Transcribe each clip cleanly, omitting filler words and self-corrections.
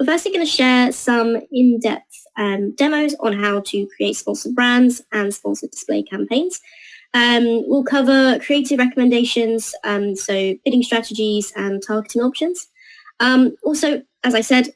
we're firstly going to share some in-depth demos on how to create sponsored brands and sponsored display campaigns. We'll cover creative recommendations, so bidding strategies and targeting options. Also, as I said,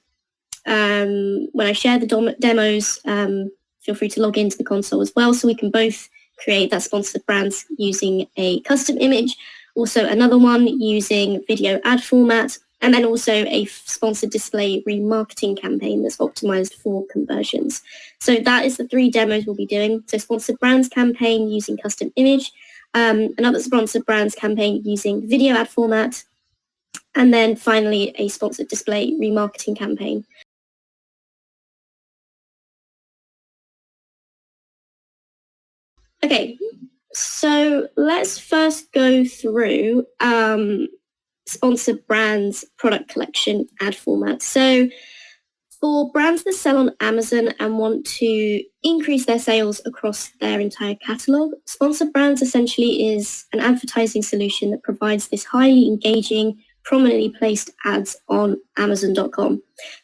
when I share the demos, feel free to log into the console as well, so we can both create that sponsored brands using a custom image, also another one using video ad format, and then also a sponsored display remarketing campaign that's optimized for conversions. So that is the 3 demos we'll be doing. So sponsored brands campaign using custom image, another sponsored brands campaign using video ad format, and then finally a sponsored display remarketing campaign. Okay, so let's first go through sponsored brands product collection ad format. So for brands that sell on Amazon and want to increase their sales across their entire catalog, sponsored brands essentially is an advertising solution that provides this highly engaging, prominently placed ads on Amazon.com.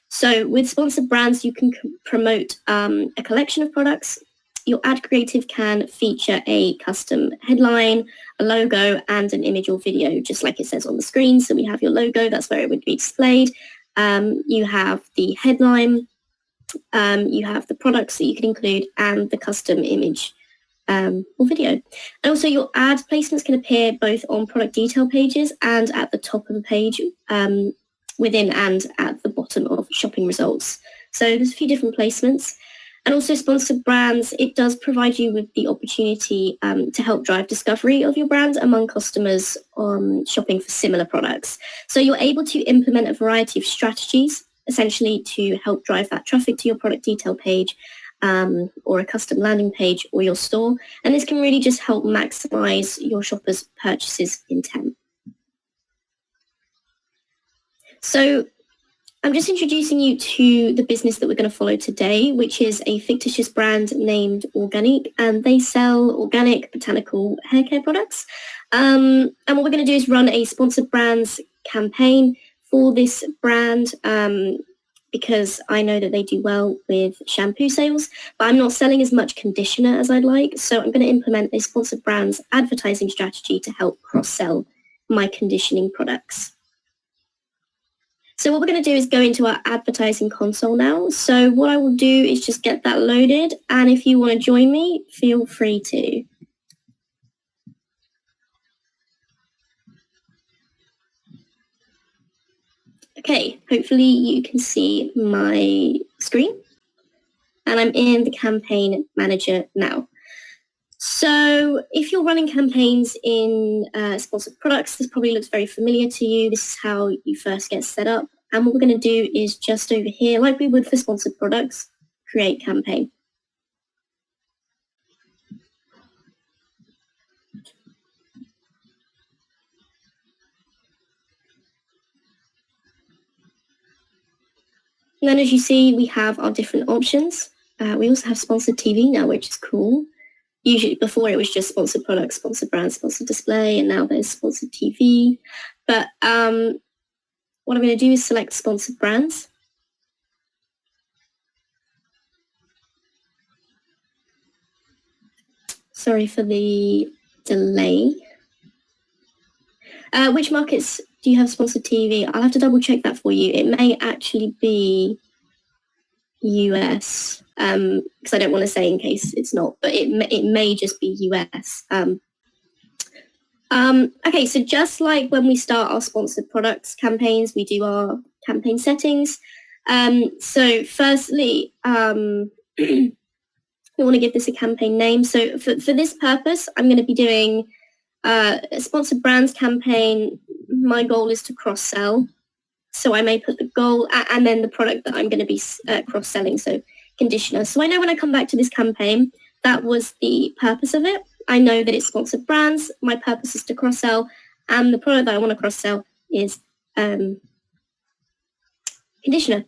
So with sponsored brands, you can promote a collection of products. Your ad creative can feature a custom headline, a logo, and an image or video, just like it says on the screen. So we have your logo, that's where it would be displayed. You have the headline, you have the products that you can include, and the custom image or video. And also your ad placements can appear both on product detail pages and at the top of the page, within and at the bottom of shopping results. So there's a few different placements. And also sponsored brands, it does provide you with the opportunity to help drive discovery of your brand among customers shopping for similar products. So you're able to implement a variety of strategies, essentially to help drive that traffic to your product detail page or a custom landing page or your store. And this can really just help maximize your shoppers' purchases intent. So I'm just introducing you to the business that we're going to follow today, which is a fictitious brand named Organic, and they sell organic botanical hair care products. And what we're going to do is run a sponsored brands campaign for this brand because I know that they do well with shampoo sales, but I'm not selling as much conditioner as I'd like. So I'm going to implement a sponsored brands advertising strategy to help cross-sell my conditioning products. So what we're going to do is go into our advertising console now. So what I will do is just get that loaded. And if you want to join me, feel free to. Okay, hopefully you can see my screen. And I'm in the campaign manager now. So if you're running campaigns in sponsored products, this probably looks very familiar to you. This is how you first get set up. And what we're going to do is just over here, like we would for sponsored products, create campaign. And then as you see, we have our different options. We also have sponsored TV now, which is cool. Usually before it was just sponsored products, sponsored brands, sponsored display, and now there's sponsored TV. But what I'm going to do is select sponsored brands. Sorry for the delay. Which markets do you have sponsored TV? I'll have to double check that for you. It may actually be US, because I don't want to say in case it's not, but it may just be US. Okay, so just like when we start our sponsored products campaigns, we do our campaign settings. So firstly, we want to give this a campaign name. So for this purpose, I'm going to be doing a sponsored brands campaign. My goal is to cross-sell. So I may put the goal and then the product that I'm going to be cross-selling, so conditioner. So I know when I come back to this campaign, that was the purpose of it. I know that it's sponsored brands. My purpose is to cross-sell, and the product that I want to cross-sell is conditioner.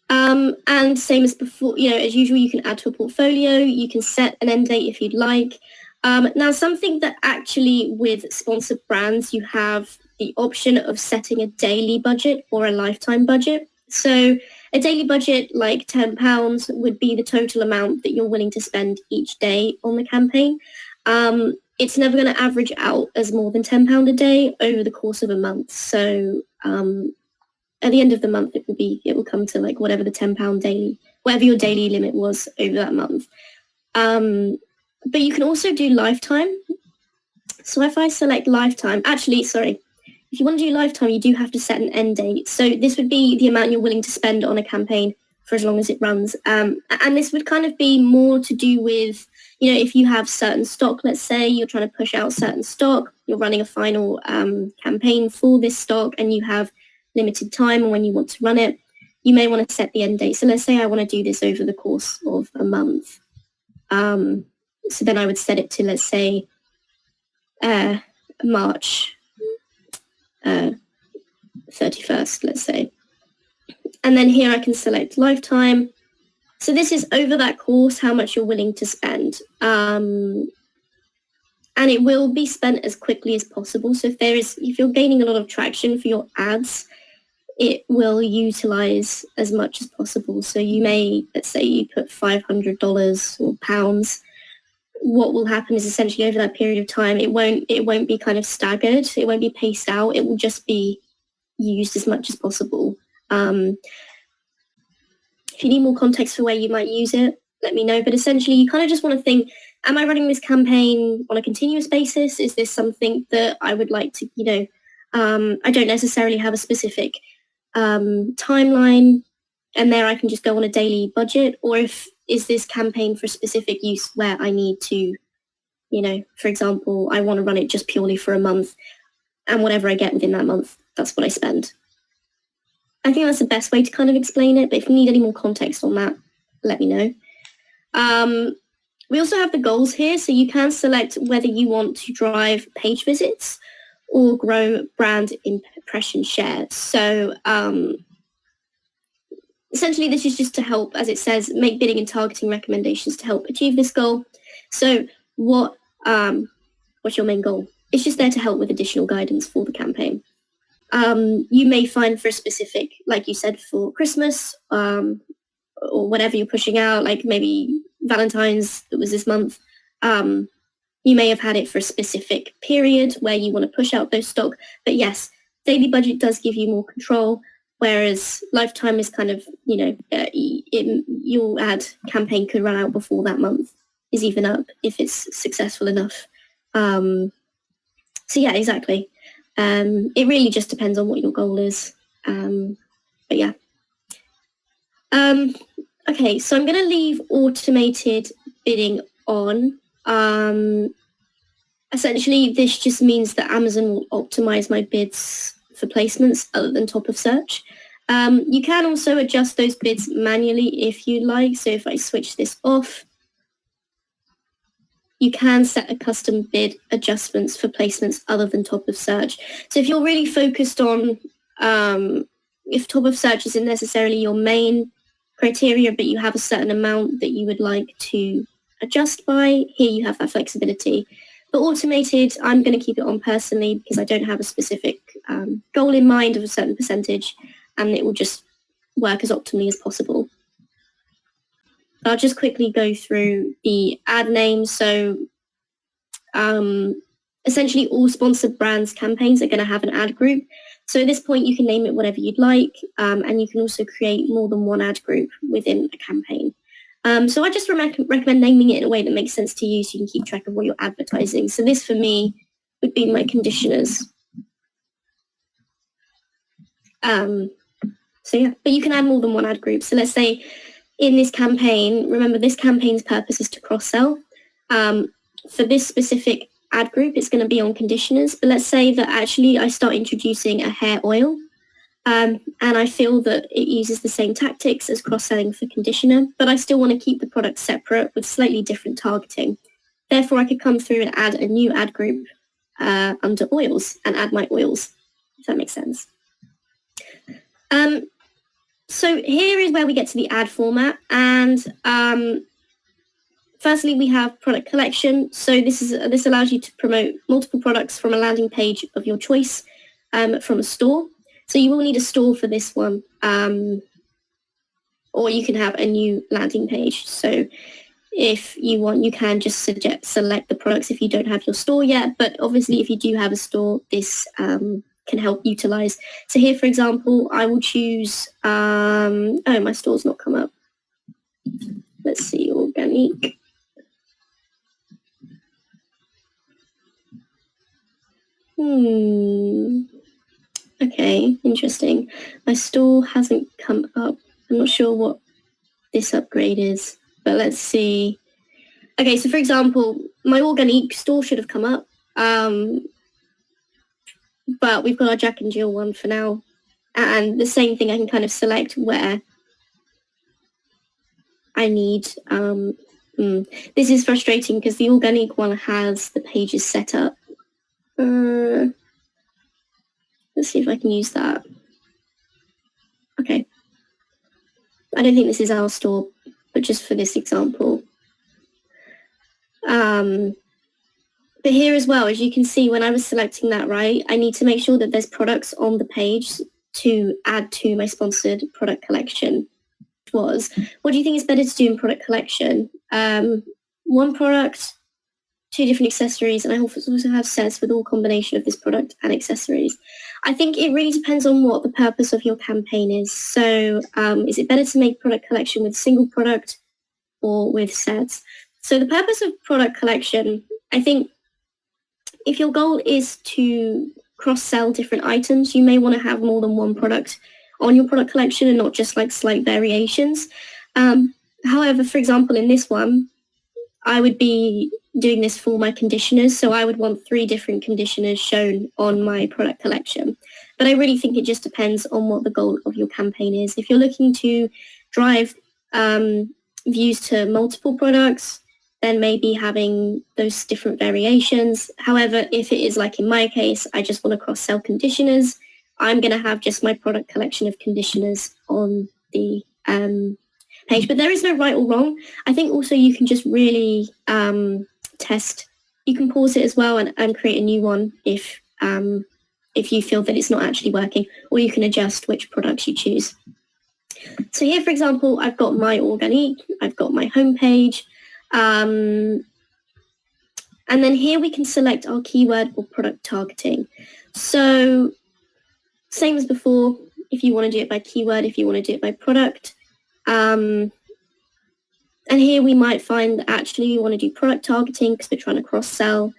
And same as before, as usual, you can add to a portfolio. You can set an end date if you'd like. Now, something that actually with sponsored brands, you have the option of setting a daily budget or a lifetime budget. So a daily budget like £10 would be the total amount that you're willing to spend each day on the campaign. It's never going to average out as more than £10 a day over the course of a month. So at the end of the month, it will come to like whatever the £10 daily, whatever your daily limit was over that month. But you can also do lifetime. So if I select lifetime, if you want to do lifetime, you do have to set an end date. So this would be the amount you're willing to spend on a campaign for as long as it runs. And this would kind of be more to do with, if you have certain stock, let's say you're trying to push out certain stock, you're running a final campaign for this stock and you have limited time on when you want to run it, you may want to set the end date. So let's say I want to do this over the course of a month. So then I would set it to, let's say, March 31st, let's say. And then here I can select lifetime. So this is over that course, how much you're willing to spend. And it will be spent as quickly as possible. So if you're gaining a lot of traction for your ads, it will utilize as much as possible. So you may, let's say you put $500 or pounds. What will happen is essentially over that period of time, it won't be kind of staggered. It won't be paced out. It will just be used as much as possible. If you need more context for where you might use it, let me know. But essentially, you kind of just want to think, am I running this campaign on a continuous basis? Is this something that I would like to, I don't necessarily have a specific timeline, and there I can just go on a daily budget, or is this campaign for specific use where I need to, for example, I want to run it just purely for a month, and whatever I get within that month, that's what I spend. I think that's the best way to kind of explain it, but if you need any more context on that, let me know. We also have the goals here, so you can select whether you want to drive page visits or grow brand impression share. So essentially, this is just to help, as it says, make bidding and targeting recommendations to help achieve this goal. So what's your main goal? It's just there to help with additional guidance for the campaign. You may find for a specific, like you said, for Christmas or whatever you're pushing out, like maybe Valentine's that was this month, you may have had it for a specific period where you want to push out those stock. But yes, daily budget does give you more control, whereas lifetime is kind of, your ad campaign could run out before that month is even up if it's successful enough. So yeah, exactly. It really just depends on what your goal is. But yeah. Okay, so I'm going to leave automated bidding on. Essentially, this just means that Amazon will optimize my bids for placements other than top of search. You can also adjust those bids manually if you like. So if I switch this off, you can set a custom bid adjustments for placements other than top of search. So if you're really focused on, if top of search isn't necessarily your main criteria, but you have a certain amount that you would like to adjust by, here you have that flexibility. But automated, I'm going to keep it on personally because I don't have a specific goal in mind of a certain percentage, and it will just work as optimally as possible. I'll just quickly go through the ad names. So essentially all sponsored brands campaigns are going to have an ad group. So at this point, you can name it whatever you'd like, and you can also create more than one ad group within a campaign. So I just recommend naming it in a way that makes sense to you so you can keep track of what you're advertising. So this for me would be my conditioners. So yeah, but you can add more than one ad group. So let's say in this campaign, remember this campaign's purpose is to cross-sell. For this specific ad group, it's going to be on conditioners. But let's say that actually I start introducing a hair oil, and I feel that it uses the same tactics as cross-selling for conditioner, but I still want to keep the product separate with slightly different targeting. Therefore, I could come through and add a new ad group under oils and add my oils, if that makes sense. So here is where we get to the ad format, and firstly we have product collection. So this allows you to promote multiple products from a landing page of your choice from a store. So you will need a store for this one, or you can have a new landing page. So if you want, you can just select the products if you don't have your store yet. But obviously, if you do have a store, this can help utilize. So here, for example, I will choose, oh, my store's not come up. Let's see, organic. Okay, interesting. My store hasn't come up. I'm not sure what this upgrade is, but let's see. Okay, so for example, my organic store should have come up, but we've got our Jack and Jill one for now. And the same thing, I can kind of select where I need. This is frustrating because the organic one has the pages set up. Let's see if I can use that. Okay. I don't think this is our store, but just for this example. But here as well, as you can see, when I was selecting that, right, I need to make sure that there's products on the page to add to my sponsored product collection. What do you think is better to do in product collection? One product, 2 different accessories, and I also have sets with all combination of this product and accessories. I think it really depends on what the purpose of your campaign is. So is it better to make product collection with single product or with sets? So the purpose of product collection, I think if your goal is to cross-sell different items, you may want to have more than one product on your product collection and not just like slight variations. However, for example, in this one, I would be doing this for my conditioners. So I would want 3 different conditioners shown on my product collection. But I really think it just depends on what the goal of your campaign is. If you're looking to drive views to multiple products, then maybe having those different variations. However, if it is like in my case, I just want to cross-sell conditioners, I'm going to have just my product collection of conditioners on the page. But there is no right or wrong. I think also you can just really test. You can pause it as well and create a new one if you feel that it's not actually working, or you can adjust which products you choose. So here, for example, I've got my organic, I've got my homepage, and then here we can select our keyword or product targeting. So same as before, if you want to do it by keyword, if you want to do it by product. And here we might find that actually we want to do product targeting because we're trying to cross-sell.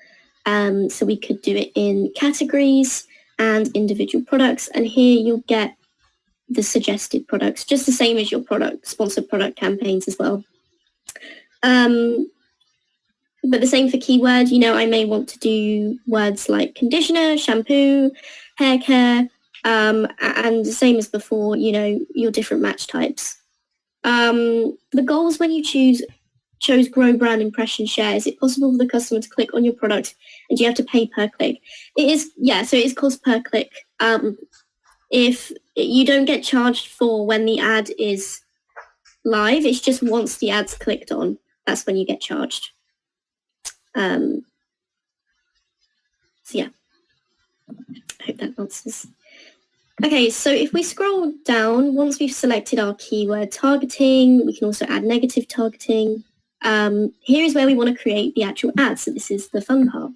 So we could do it in categories and individual products. And here you'll get the suggested products, just the same as your sponsored product campaigns as well. But the same for keyword, I may want to do words like conditioner, shampoo, hair care, and the same as before, your different match types. The goals when you chose grow brand impression share, is it possible for the customer to click on your product and do you have to pay per click? It is, yeah, so it is cost per click. If you don't get charged for when the ad is live, it's just once the ad's clicked on, that's when you get charged. So yeah, I hope that answers. Okay, so if we scroll down, once we've selected our keyword targeting, we can also add negative targeting. Here is where we want to create the actual ad. So this is the fun part.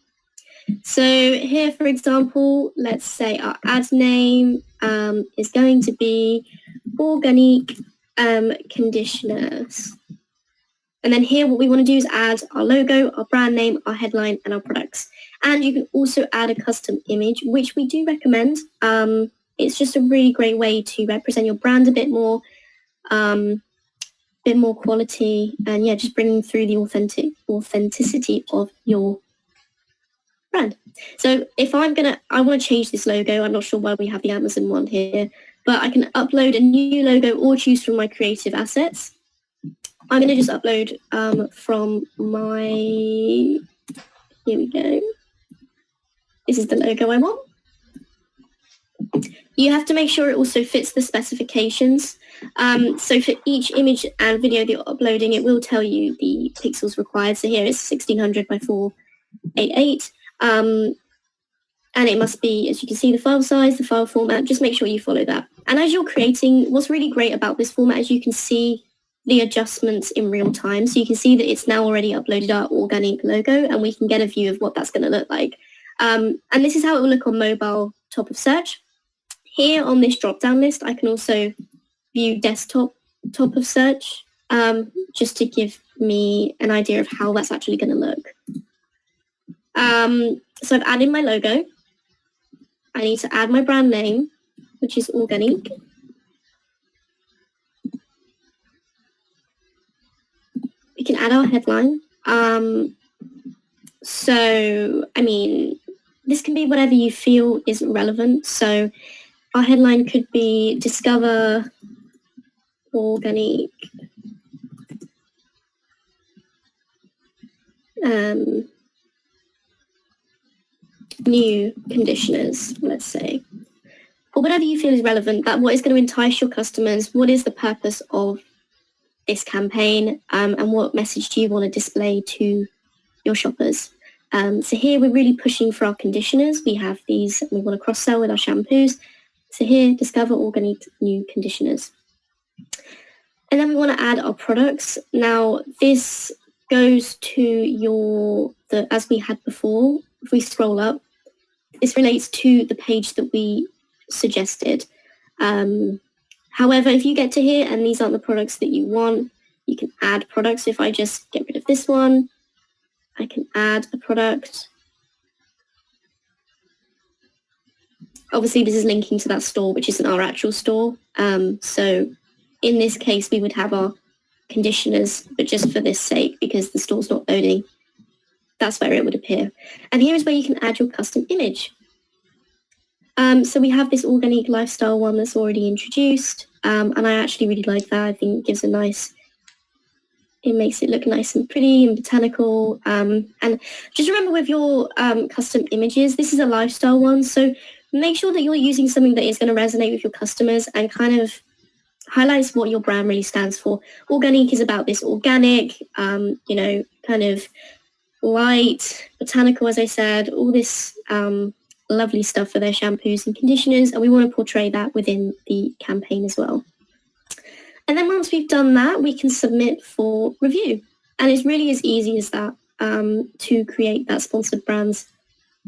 So here, for example, let's say our ad name is going to be organic conditioners. And then here, what we want to do is add our logo, our brand name, our headline, and our products. And you can also add a custom image, which we do recommend. It's just a really great way to represent your brand a bit more quality, and yeah, just bringing through the authenticity of your brand. So if I want to change this logo, I'm not sure why we have the Amazon one here, but I can upload a new logo or choose from my creative assets. I'm going to just upload from my, here we go. This is the logo I want. You have to make sure it also fits the specifications. So for each image and video that you're uploading, it will tell you the pixels required. So here it's 1600 by 488. And it must be, as you can see, the file size, the file format, just make sure you follow that. And as you're creating, what's really great about this format is you can see the adjustments in real time. So you can see that it's now already uploaded our organic logo, and we can get a view of what that's going to look like. And this is how it will look on mobile top of search. Here on this drop-down list, I can also view desktop top of search, just to give me an idea of how that's actually going to look. So I've added my logo. I need to add my brand name, which is Organic. We can add our headline. So, I mean, this can be whatever you feel is relevant. So our headline could be Discover Organic new conditioners, let's say, or whatever you feel is relevant, that what is going to entice your customers, what is the purpose of this campaign, and what message do you want to display to your shoppers. So here we're really pushing for our conditioners. We have these, we want to cross-sell with our shampoos. So here, Discover Organic new conditioners. And then we want to add our products. Now this goes to as we had before, if we scroll up, this relates to the page that we suggested. However, if you get to here and these aren't the products that you want, you can add products. If I just get rid of this one, I can add a product. Obviously, this is linking to that store, which isn't our actual store. So in this case, we would have our conditioners, but just for this sake, because the store's not loading, that's where it would appear. And here is where you can add your custom image. So we have this organic lifestyle one that's already introduced, and I actually really like that. I think it gives it makes it look nice and pretty and botanical. And just remember with your custom images, this is a lifestyle one, so make sure that you're using something that is going to resonate with your customers and kind of highlights what your brand really stands for. Organic is about this organic, kind of light, botanical, as I said, all this lovely stuff for their shampoos and conditioners, and we want to portray that within the campaign as well. And then once we've done that, we can submit for review. And it's really as easy as that to create that sponsored brands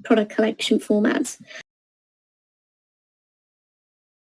product collection format.